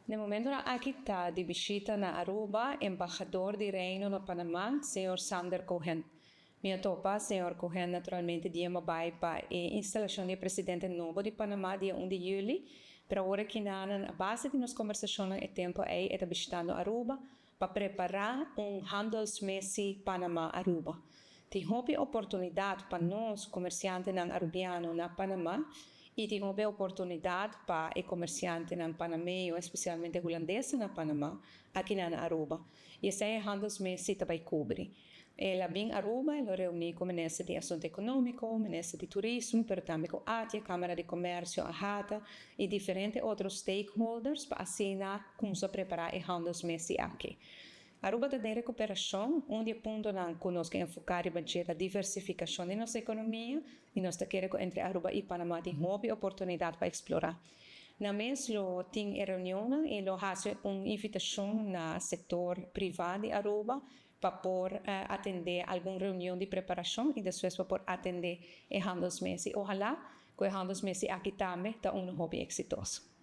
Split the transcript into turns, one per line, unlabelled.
No momento aqui está de visita na Aruba, embaixador do Reino no Panamá, senhor Sander Cohen. Minha topa, senhor Cohen, naturalmente, dia vai para a instalação do presidente novo de Panamá, dia 1 de julho. Para agora que a base de nossa conversação é tempo aí, está visitando Aruba para preparar handelsmesse Panamá-Aruba. Tem uma oportunidade para nós, comerciantes arubianos na Panamá, e tem uma oportunidade para os comerciantes panameños, especialmente holandeses na Panamá, aqui na Aruba. E esse handelsmesse também cobre. Ela vem a Aruba, ela reúne com o Ministério de Assunto Econômico, o Ministério de Turismo, mas também com a ATIA, Câmara de Comércio, a RATA e diferentes outros stakeholders para assinar como se preparar o handelsmesse aqui. Aruba está em recuperação, onde ponto não conosco enfocar a diversificação de nossa economia e nós queremos entre Aruba e Panamá tem uma oportunidade para explorar. Na mesma tem reunião e lo hace uma invitação no setor privado de Aruba para poder atender alguma reunião de preparação e depois para poder atender o handelsmesse. Ojalá que o handelsmesse aqui também está hobby exitoso.